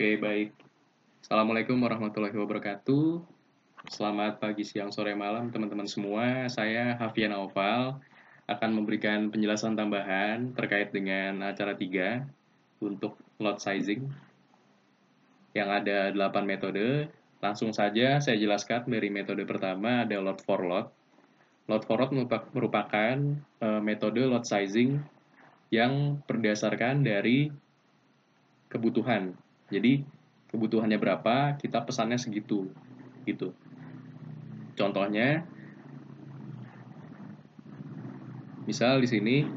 Oke, baik. Assalamualaikum warahmatullahi wabarakatuh. Selamat pagi, siang, sore, malam, teman-teman semua. Saya Hafian Naufal akan memberikan penjelasan tambahan terkait dengan acara 3 untuk lot sizing yang ada 8 metode. Langsung saja saya jelaskan dari metode pertama ada lot for lot. Lot for lot merupakan metode lot sizing yang berdasarkan dari kebutuhan. Jadi kebutuhannya berapa, kita pesannya segitu, gitu. Contohnya, misal di sini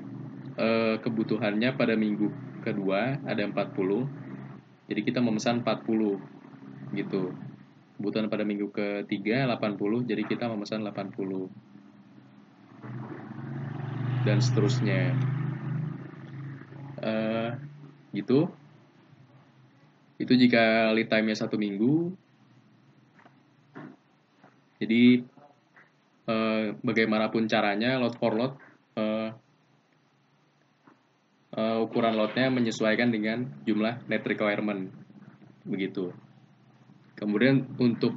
kebutuhannya pada minggu kedua ada 40, jadi kita memesan 40, gitu. Kebutuhan pada minggu ketiga 80, jadi kita memesan 80, dan seterusnya. Gitu. Itu jika lead time-nya 1 minggu. Jadi bagaimanapun caranya, lot for lot ukuran lotnya menyesuaikan dengan jumlah net requirement, begitu. Kemudian untuk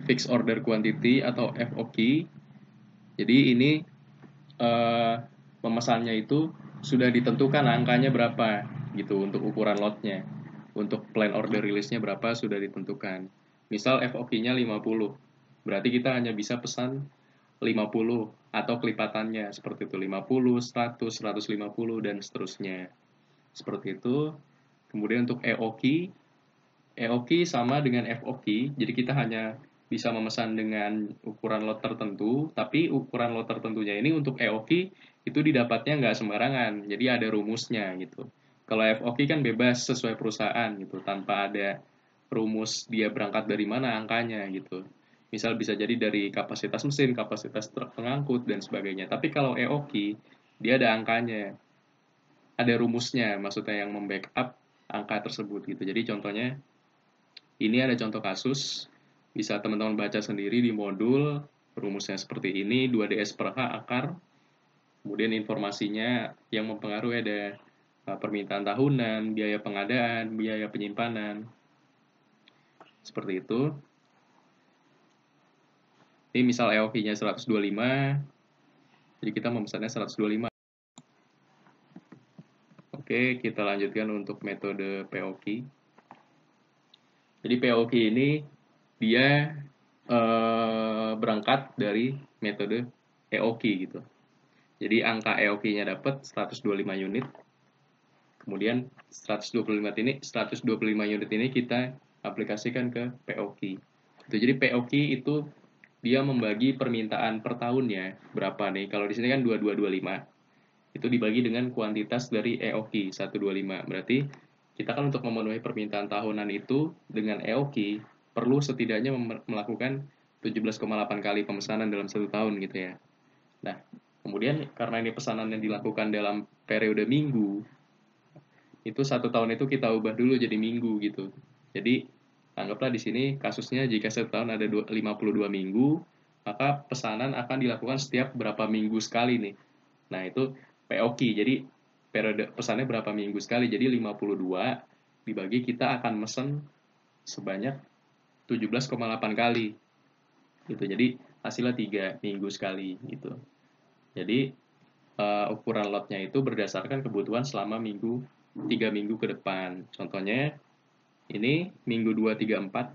fixed order quantity atau FOQ, jadi ini pemesannya itu sudah ditentukan angkanya berapa, gitu, untuk ukuran lotnya. Untuk plan order release-nya berapa sudah ditentukan. Misal FOQ-nya 50, berarti kita hanya bisa pesan 50 atau kelipatannya seperti itu, 50, 100, 150 dan seterusnya. Seperti itu. Kemudian untuk EOQ sama dengan FOQ, jadi kita hanya bisa memesan dengan ukuran lot tertentu, tapi ukuran lot tertentunya ini untuk EOQ itu didapatnya nggak sembarangan, jadi ada rumusnya gitu. Kalau FOQ kan bebas sesuai perusahaan gitu, tanpa ada rumus dia berangkat dari mana angkanya gitu. Misal bisa jadi dari kapasitas mesin, kapasitas truk pengangkut, dan sebagainya. Tapi kalau EOQ, dia ada angkanya, ada rumusnya, maksudnya yang membackup angka tersebut gitu. Jadi contohnya, ini ada contoh kasus, bisa teman-teman baca sendiri di modul, rumusnya seperti ini, 2DS per H akar, kemudian informasinya yang mempengaruhi ada permintaan tahunan, biaya pengadaan, biaya penyimpanan, seperti itu. Ini misal EOQ-nya 125, jadi kita memesannya 125. Oke, kita lanjutkan untuk metode POQ. Jadi POQ ini dia berangkat dari metode EOQ gitu. Jadi angka EOQ-nya dapat 125 unit. Kemudian 125 unit ini kita aplikasikan ke POQ. Jadi POQ itu dia membagi permintaan per tahunnya berapa nih? Kalau di sini kan 2225. Itu dibagi dengan kuantitas dari EOQ 125. Berarti kita kan untuk memenuhi permintaan tahunan itu dengan EOQ perlu setidaknya melakukan 17,8 kali pemesanan dalam 1 tahun gitu ya. Nah, kemudian karena ini pesanannya dilakukan dalam periode minggu, itu 1 tahun itu kita ubah dulu jadi minggu gitu. Jadi anggaplah di sini kasusnya jika 1 tahun ada 52 minggu, maka pesanan akan dilakukan setiap berapa minggu sekali nih. Nah, itu POQ. Jadi periode pesannya berapa minggu sekali. Jadi 52 dibagi kita akan mesen sebanyak 17,8 kali. Gitu. Jadi hasilnya 3 minggu sekali gitu. Jadi ukuran lotnya itu berdasarkan kebutuhan selama 3 minggu ke depan. Contohnya ini minggu 2, 3, 4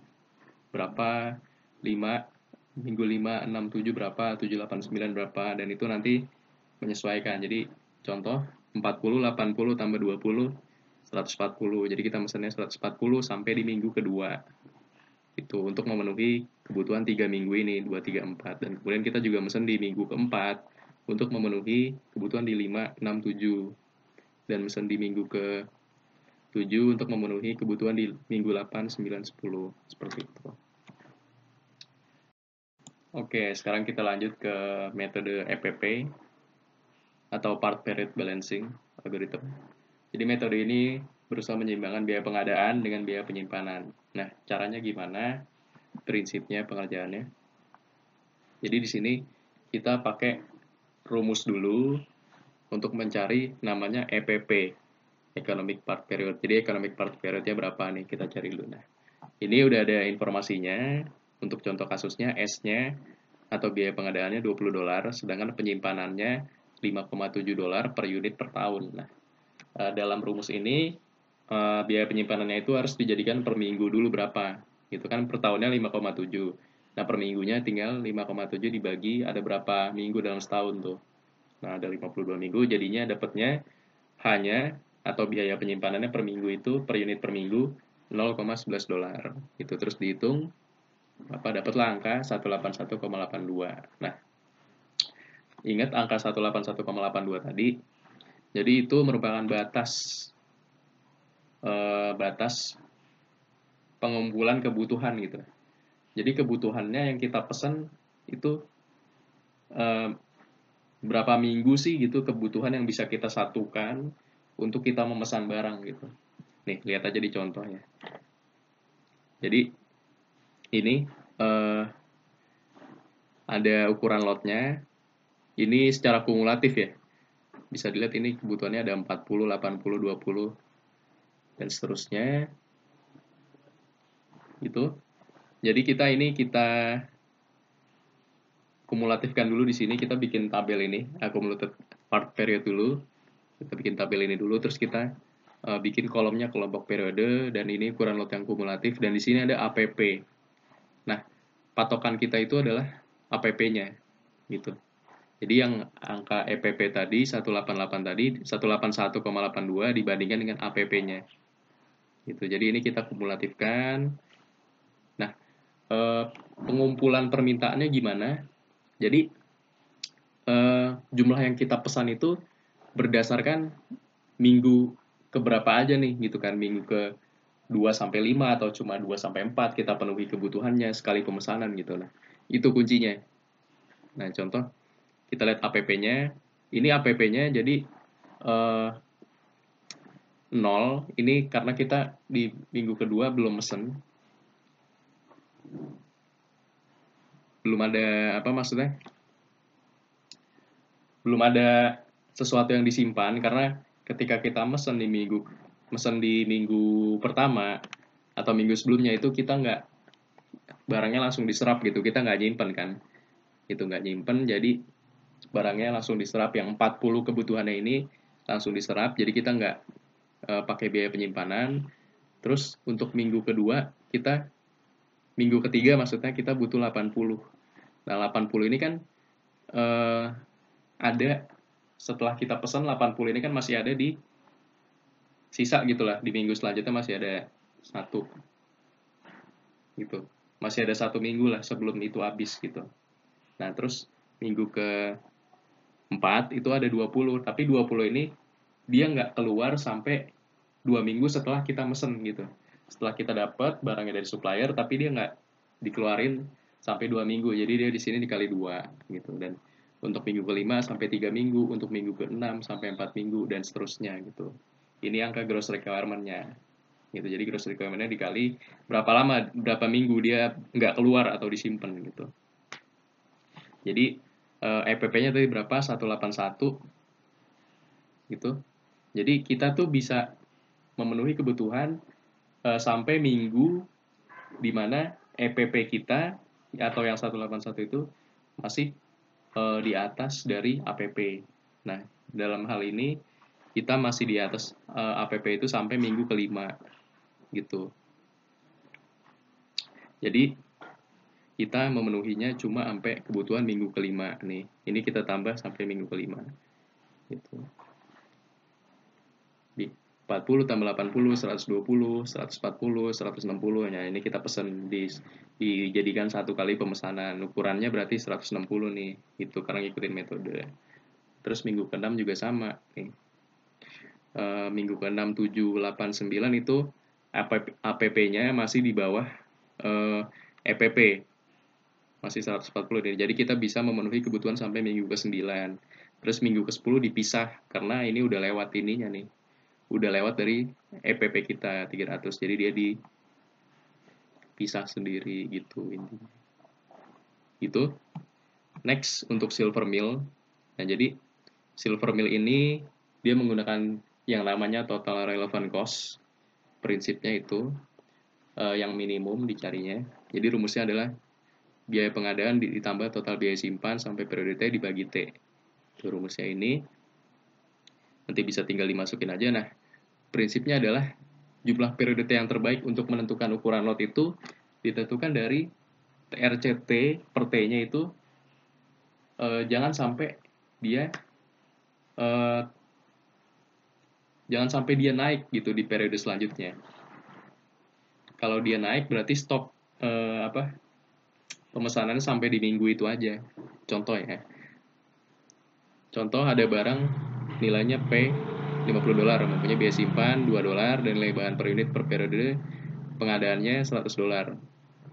berapa, 5, minggu 5, 6, 7 berapa, 7, 8, 9 berapa, dan itu nanti menyesuaikan. Jadi contoh 40, 80 tambah 20, 140. Jadi kita mesennya 140 sampai di minggu kedua. Itu untuk memenuhi kebutuhan 3 minggu ini, 2, 3, 4. Dan kemudian kita juga mesen di minggu keempat untuk memenuhi kebutuhan di 5, 6, 7. Dan mesen di minggu ke 7 untuk memenuhi kebutuhan di minggu 8, 9, 10. Seperti itu. Oke, sekarang kita lanjut ke metode EPP atau Part Period Balancing Algorithm. Jadi metode ini berusaha menyeimbangkan biaya pengadaan dengan biaya penyimpanan. Nah, caranya gimana? Prinsipnya pengerjaannya. Jadi di sini kita pakai rumus dulu untuk mencari namanya EPP, economic part period. Jadi economic part periodnya berapa nih, kita cari dulu. Nah, ini udah ada informasinya. Untuk contoh kasusnya, S-nya atau biaya pengadaannya $20, sedangkan penyimpanannya $5,7 per unit per tahun. Nah, dalam rumus ini biaya penyimpanannya itu harus dijadikan per minggu dulu berapa. Gitu kan, per tahunnya 5,7. Nah, per minggunya tinggal 5,7 dibagi ada berapa minggu dalam setahun tuh. Nah, ada 52 minggu, jadinya dapatnya hanya atau biaya penyimpanannya per minggu itu per unit per minggu $0,11. Itu terus dihitung dapatlah angka 181,82. Nah, ingat angka 181,82 tadi. Jadi itu merupakan batas pengumpulan kebutuhan gitu. Jadi kebutuhannya yang kita pesan itu berapa minggu sih gitu kebutuhan yang bisa kita satukan untuk kita memesan barang gitu. Nih, lihat aja di contohnya. Jadi ini ada ukuran lotnya. Ini secara kumulatif ya. Bisa dilihat ini kebutuhannya ada 40, 80, 20 dan seterusnya. Gitu. Jadi kita kumulatifkan dulu di sini, kita bikin tabel ini, accumulated part period dulu. Kita bikin tabel ini dulu, terus kita bikin kolomnya kelompok periode, dan ini ukuran lot yang kumulatif, dan di sini ada APP. Nah, patokan kita itu adalah APP-nya, gitu. Jadi yang angka EPP tadi, 188 tadi, 181,82 dibandingkan dengan APP-nya. Gitu. Jadi ini kita kumulatifkan. Nah, pengumpulan permintaannya gimana? Jadi, jumlah yang kita pesan itu berdasarkan minggu keberapa aja nih, gitu kan. Minggu ke 2 sampai 5 atau cuma 2 sampai 4 kita penuhi kebutuhannya sekali pemesanan gitu. Nah, itu kuncinya. Nah, contoh kita lihat APP-nya. Ini APP-nya jadi 0. Ini karena kita di minggu kedua belum mesen. Belum ada maksudnya? Belum ada sesuatu yang disimpan, karena ketika kita mesen di minggu pertama atau minggu sebelumnya itu kita barangnya langsung diserap gitu, kita nggak nyimpen kan, itu nggak nyimpen, jadi barangnya langsung diserap, yang 40 kebutuhannya ini langsung diserap, jadi kita nggak pakai biaya penyimpanan. Terus untuk minggu ketiga maksudnya kita butuh 80. Nah, 80 ini kan ada setelah kita pesan 80 ini kan masih ada di sisa gitulah, di minggu selanjutnya masih ada 1 gitu, masih ada 1 minggu lah sebelum itu habis gitu. Nah, terus minggu ke-4 itu ada 20, tapi 20 ini dia nggak keluar sampai 2 minggu setelah kita mesen gitu. Setelah kita dapat barangnya dari supplier, tapi dia nggak dikeluarin sampai 2 minggu, jadi dia di sini dikali 2 gitu. Dan untuk minggu ke-5 sampai 3 minggu, untuk minggu ke-6 sampai 4 minggu, dan seterusnya gitu. Ini angka gross requirement-nya. Gitu. Jadi gross requirement-nya dikali berapa minggu dia nggak keluar atau disimpan gitu. Jadi EPP-nya tadi berapa? 181 gitu. Jadi kita tuh bisa memenuhi kebutuhan sampai minggu di mana EPP kita atau yang 181 itu masih di atas dari APP. Nah, dalam hal ini kita masih di atas APP itu sampai minggu ke-5 gitu. Jadi kita memenuhinya cuma sampai kebutuhan minggu ke-5 nih. Ini kita tambah sampai minggu ke-5 gitu. Di 40 tambah 80, 120, 140, 160. Nah, ini kita pesen dijadikan 1 kali pemesanan. Ukurannya berarti 160 nih. Itu karena ngikutin metode. Terus minggu ke-6 juga sama nih. Minggu ke-6, 7, 8, 9 itu APP-nya masih di bawah EPP. Masih 140 nih. Jadi kita bisa memenuhi kebutuhan sampai minggu ke-9. Terus minggu ke-10 dipisah karena ini udah lewat ininya nih. Udah lewat dari EPP kita 300. Jadi dia dipisah sendiri gitu intinya. Gitu. Next untuk silver mill. Nah, jadi silver mill ini dia menggunakan yang namanya total relevant cost. Prinsipnya itu yang minimum dicarinya. Jadi rumusnya adalah biaya pengadaan ditambah total biaya simpan sampai periode T dibagi T. Itu rumusnya ini. Nanti bisa tinggal dimasukin aja. Nah, prinsipnya adalah jumlah periode T yang terbaik untuk menentukan ukuran lot itu ditentukan dari TRCT per T-nya itu jangan sampai dia naik gitu di periode selanjutnya. Kalau dia naik berarti stok pemesanannya sampai di minggu itu aja. Contoh ya. Contoh ada barang nilainya P $50, mempunyai biaya simpan $2 dan nilai bahan per unit per periode pengadaannya $100.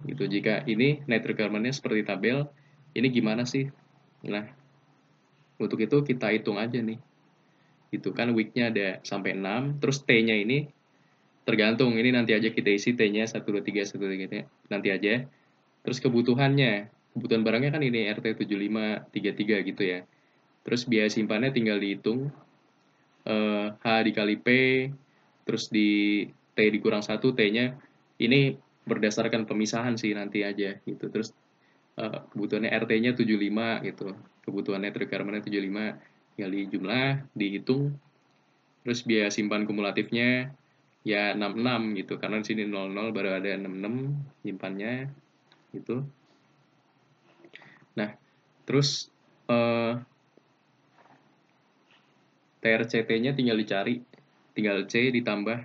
Gitu. Jika ini net requirement-nya seperti tabel, ini gimana sih? Nah, untuk itu kita hitung aja nih. Itu kan week-nya ada sampai 6, terus T-nya ini tergantung, ini nanti aja kita isi T-nya 1, 2, 3, 1, 2, 3, nanti aja. Terus kebutuhan barangnya kan ini RT 7533 gitu ya. Terus biaya simpannya tinggal dihitung H dikali P, terus di T dikurang 1, T-nya ini berdasarkan pemisahan sih nanti aja gitu. Terus kebutuhannya RT-nya 75 gitu. Kebutuhannya requirement-nya 75, tinggal dijumlah, dihitung. Terus biaya simpan kumulatifnya ya 66 gitu, karena di sini 00 baru ada 66 simpannya gitu. Nah, terus TRCT-nya tinggal dicari, tinggal C ditambah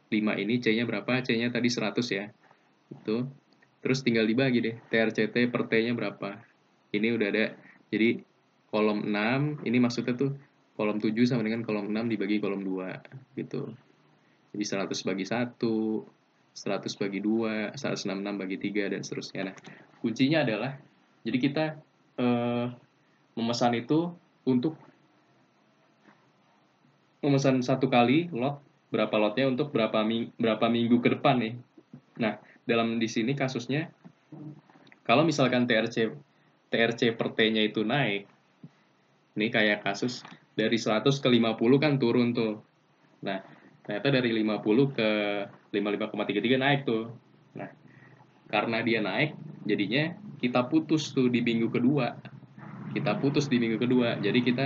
5 ini, C-nya berapa? C-nya tadi 100 ya. Itu. Terus tinggal dibagi deh, TRCT per T-nya berapa. Ini udah ada. Jadi kolom 6, ini maksudnya tuh kolom 7 sama dengan kolom 6 dibagi kolom 2 gitu. Jadi 100 bagi 1, 100 bagi 2, 166 bagi 3, dan seterusnya. Nah, kuncinya adalah, jadi kita memesan itu untuk memesan satu kali lot, berapa lotnya untuk berapa minggu ke depan nih. Nah, dalam di sini kasusnya, kalau misalkan TRC per T-nya itu naik, ini kayak kasus dari 100 ke 50 kan turun tuh. Nah, ternyata dari 50 ke 55,33 naik tuh. Nah, karena dia naik, jadinya kita putus tuh di minggu kedua. Jadi kita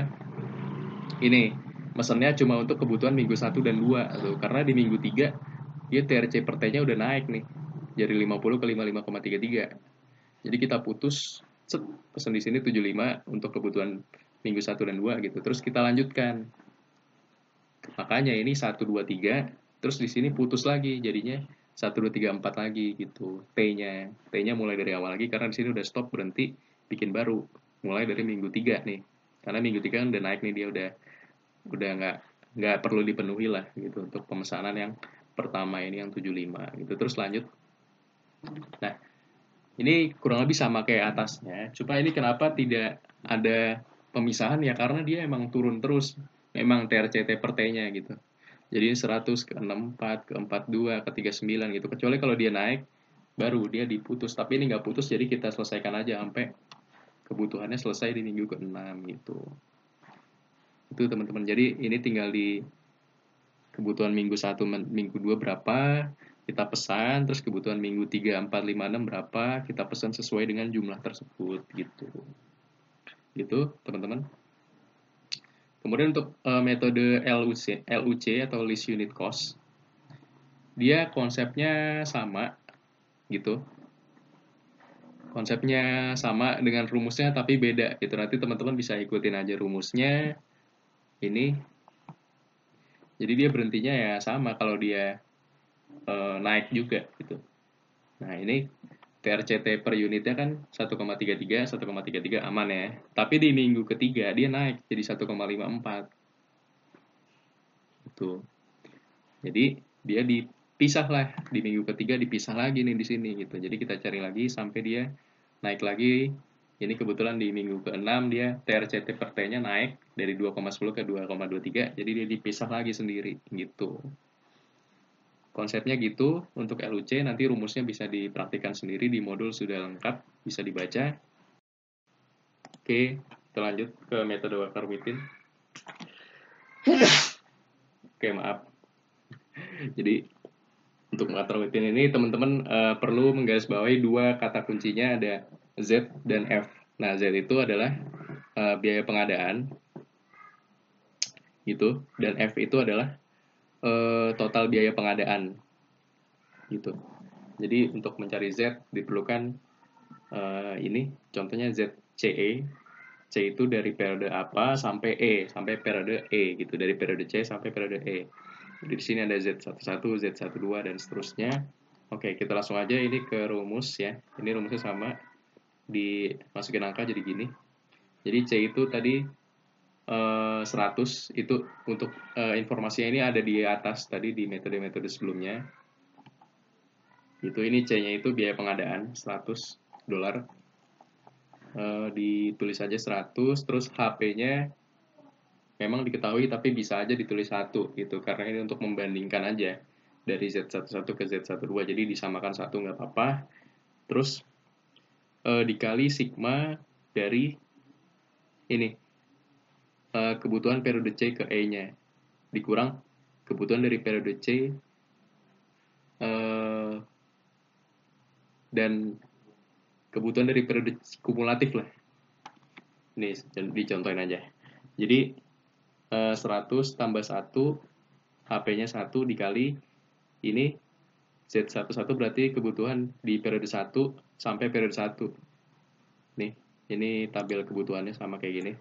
ini mesennya cuma untuk kebutuhan minggu 1 dan 2 tuh. Karena di minggu 3 dia TRC per T-nya udah naik nih. Dari 50 ke 55,33. Jadi kita putus, pesan di sini 75 untuk kebutuhan minggu 1 dan 2 gitu. Terus kita lanjutkan. Makanya ini 1, 2, 3, terus di sini putus lagi, jadinya 1, 2, 3, 4 lagi gitu. T-nya mulai dari awal lagi, karena di sini udah stop, berhenti, bikin baru. Mulai dari minggu 3 nih. Karena minggu 3 kan udah naik nih, dia udah nggak perlu dipenuhi lah gitu untuk pemesanan yang pertama ini yang 75 gitu. Terus lanjut. Nah, ini kurang lebih sama kayak atasnya. Cuma ini kenapa tidak ada pemisahan ya, karena dia emang turun terus. Memang TRCT per T-nya gitu. Jadi 100 ke 64, ke 42, ke 39 gitu. Kecuali kalau dia naik, baru dia diputus. Tapi ini nggak putus, jadi kita selesaikan aja sampai kebutuhannya selesai di minggu ke-6 gitu. Itu teman-teman. Jadi ini tinggal di kebutuhan minggu 1, minggu 2 berapa, kita pesan, terus kebutuhan minggu 3, 4, 5, 6 berapa, kita pesan sesuai dengan jumlah tersebut gitu. Gitu, teman-teman. Kemudian untuk metode LUC atau Least Unit Cost, dia konsepnya sama gitu. Konsepnya sama dengan rumusnya tapi beda gitu. Nanti teman-teman bisa ikutin aja rumusnya. Ini. Jadi dia berhentinya ya sama kalau dia naik juga gitu. Nah, ini TRCT per unitnya kan 1,33 aman ya. Tapi di minggu ketiga dia naik jadi 1,54. Gitu. Jadi dia dipisah lah, di minggu ketiga dipisah lagi nih di sini gitu. Jadi kita cari lagi sampai dia naik lagi. Ini kebetulan di minggu ke-6 dia TRCT per T-nya naik dari 2,10 ke 2,23. Jadi dia dipisah lagi sendiri gitu. Konsepnya gitu. Untuk LUC nanti rumusnya bisa dipraktikkan sendiri di modul sudah lengkap, bisa dibaca. Oke, kita lanjut ke metode Walker-Wittin. Oke, maaf. Jadi untuk mengatur rutin ini teman-teman perlu menggarisbawahi dua kata kuncinya, ada Z dan F. Nah, Z itu adalah biaya pengadaan gitu, dan F itu adalah total biaya pengadaan gitu. Jadi untuk mencari Z diperlukan ini contohnya ZCE. C itu dari periode apa sampai E, sampai periode E gitu, dari periode C sampai periode E. Jadi di sini ada Z11, Z12 dan seterusnya. Oke, kita langsung aja ini ke rumus ya. Ini rumusnya sama, dimasukin angka jadi gini. Jadi C itu tadi 100, itu untuk informasinya ini ada di atas tadi di metode-metode sebelumnya. Itu ini C-nya itu biaya pengadaan $100. Ditulis aja 100, terus HP-nya memang diketahui tapi bisa aja ditulis 1 gitu, karena ini untuk membandingkan aja dari Z11 ke Z12, jadi disamakan 1 nggak apa-apa. Terus dikali sigma dari ini kebutuhan periode C ke E-nya, dikurang kebutuhan dari periode C dan kebutuhan dari periode kumulatif lah. Ini dicontohin aja. Jadi 100 tambah 1, HP-nya 1 dikali ini Z11 berarti kebutuhan di periode 1 sampai periode 1. Nih, ini tabel kebutuhannya sama kayak gini.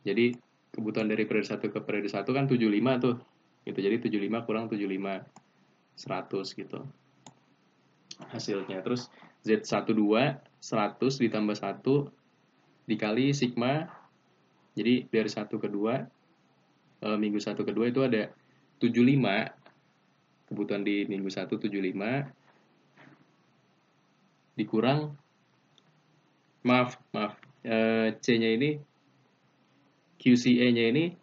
Jadi kebutuhan dari periode 1 ke periode 1 kan 75 tuh. Gitu. Jadi 75 kurang 75 100 gitu. Hasilnya. Terus Z12 100 ditambah 1 dikali sigma. Jadi dari 1 ke 2 minggu 1 ke 2 itu ada 75. Kebutuhan di minggu 1 75 dikurang maaf C-nya ini QCE-nya ini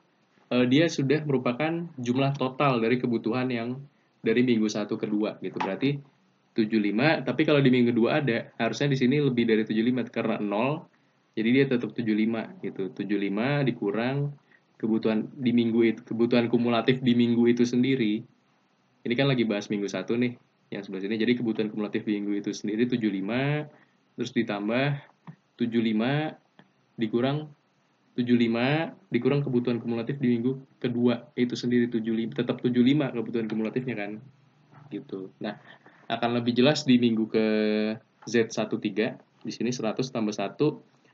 dia sudah merupakan jumlah total dari kebutuhan yang dari minggu 1 ke 2 gitu. Berarti 75, tapi kalau di minggu 2 ada, harusnya di sini lebih dari 75 karena 0. Jadi dia tetap 75 gitu. 75 dikurang kebutuhan di minggu itu, kebutuhan kumulatif di minggu itu sendiri. Ini kan lagi bahas minggu 1 nih, yang sebelah sini. Jadi kebutuhan kumulatif di minggu itu sendiri 75, terus ditambah 75 dikurang 75 dikurang kebutuhan kumulatif di minggu kedua itu sendiri 75, tetap 75 kebutuhan kumulatifnya kan gitu. Nah, akan lebih jelas di minggu ke Z13 di sini 100 tambah 1.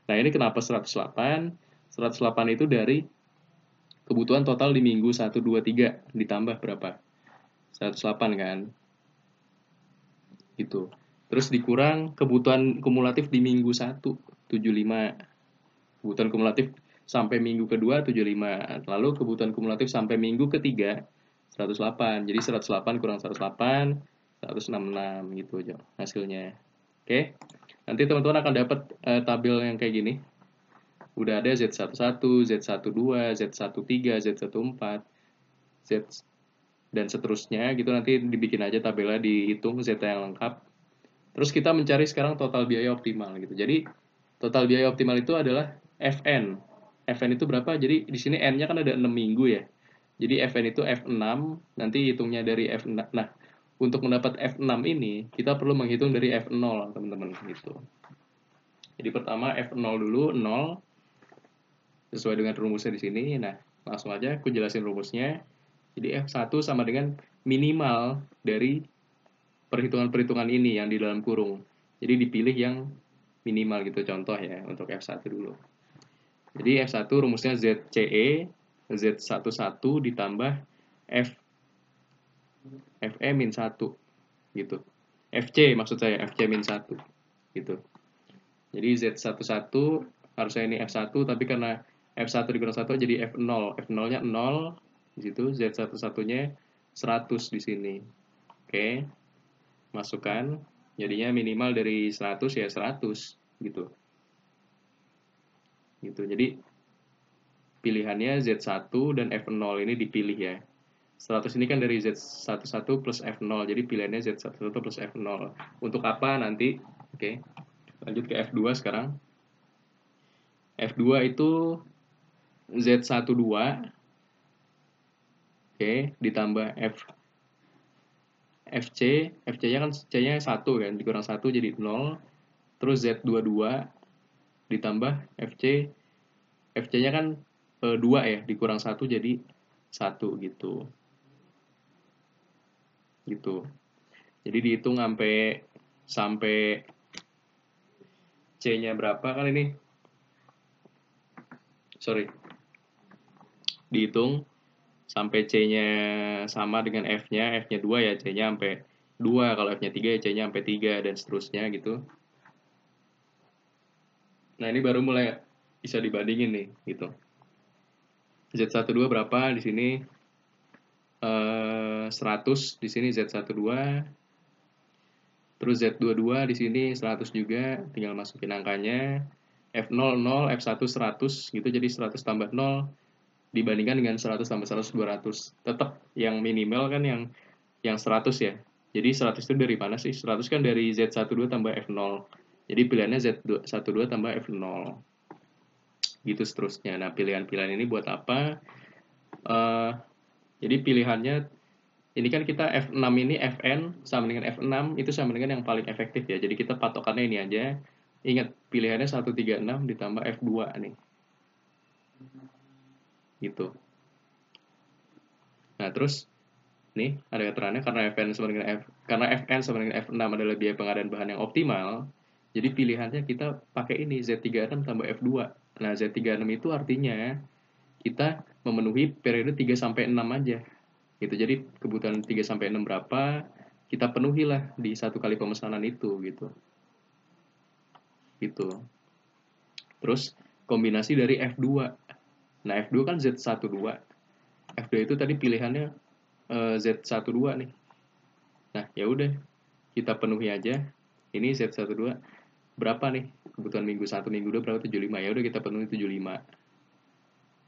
Nah, ini kenapa 108? 108 itu dari kebutuhan total di minggu 1 2 3 ditambah berapa? 108 kan? Gitu. Terus dikurang kebutuhan kumulatif di minggu 1 75. Kebutuhan kumulatif sampai minggu kedua 75. Lalu kebutuhan kumulatif sampai minggu ketiga 108. Jadi 108 kurang 108 166 gitu aja hasilnya. Oke. Nanti teman-teman akan dapat tabel yang kayak gini. Udah ada Z11, Z12, Z13, Z14, Z dan seterusnya gitu, nanti dibikin aja tabelnya, dihitung Z yang lengkap. Terus kita mencari sekarang total biaya optimal gitu. Jadi total biaya optimal itu adalah FN. FN itu berapa? Jadi di sini N-nya kan ada 6 minggu ya. Jadi FN itu F6, nanti hitungnya dari F6. Nah, untuk mendapat F6 ini, kita perlu menghitung dari F0, teman-teman, gitu. Jadi pertama F0 dulu, 0, sesuai dengan rumusnya di sini. Nah, langsung aja aku jelasin rumusnya. Jadi F1 sama dengan minimal dari perhitungan-perhitungan ini yang di dalam kurung. Jadi dipilih yang minimal gitu, contoh ya, untuk F1 dulu. Jadi F1 rumusnya ZCE, Z11 ditambah FE min 1 gitu. FC maksud saya, FC min 1 gitu. Jadi Z11 harusnya ini F1, tapi karena F1 dikurang 1 jadi F0. F0-nya 0 di situ, Z11-nya 100 di sini. Oke. Masukkan, jadinya minimal dari 100 ya 100 gitu. Gitu. Jadi pilihannya Z1 dan F0 ini dipilih ya. 100 ini kan dari Z11 plus F0, jadi pilihannya Z11 plus F0. Untuk apa nanti? Oke. Lanjut ke F2 sekarang. F2 itu Z12 Oke, ditambah FC-nya kan C-nya 1 kan, dikurang 1 jadi 0. Terus Z22 ditambah FC-nya kan 2 ya, dikurang 1 jadi 1 gitu. Gitu. Jadi dihitung sampai C-nya berapa kan ini? Sorry. Dihitung sampai C-nya sama dengan F-nya 2 ya, C-nya sampai 2, kalau F-nya 3 ya C-nya sampai 3 dan seterusnya gitu. Nah, ini baru mulai bisa dibandingin nih gitu. Z12 berapa di sini? 100 di sini Z12. Terus Z22 di sini 100 juga, tinggal masukin angkanya. F0 0, F1 100 gitu, jadi 100 tambah 0 dibandingkan dengan 100 tambah 100 200. Tetap yang minimal kan yang 100 ya. Jadi 100 itu dari mana sih? 100 kan dari Z12 tambah F0. Jadi pilihannya Z12 tambah F0. Gitu seterusnya. Nah, pilihan-pilihan ini buat apa? Jadi pilihannya ini kan kita F6 ini Fn sama dengan F6 itu sama dengan yang paling efektif ya. Jadi kita patokannya ini aja. Ingat pilihannya 136 ditambah F2 nih. Gitu. Nah, terus nih ada keterangannya karena Fn sama dengan F6 adalah biaya pengadaan bahan yang optimal. Jadi pilihannya kita pakai ini Z36 tambah F2. Nah, Z36 itu artinya kita memenuhi periode 3 sampai 6 aja. Gitu. Jadi kebutuhan 3 sampai 6 berapa kita penuhilah di satu kali pemesanan itu gitu. Gitu. Terus kombinasi dari F2. Nah, F2 kan Z12. F2 itu tadi pilihannya Z12 nih. Nah, ya udah kita penuhi aja. Ini Z12 berapa nih? Kebutuhan minggu 1, minggu 2 berapa? 75. Ya udah kita penuhi 75.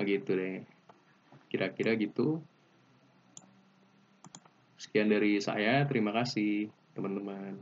Begitu deh. Kira-kira gitu. Sekian dari saya. Terima kasih, teman-teman.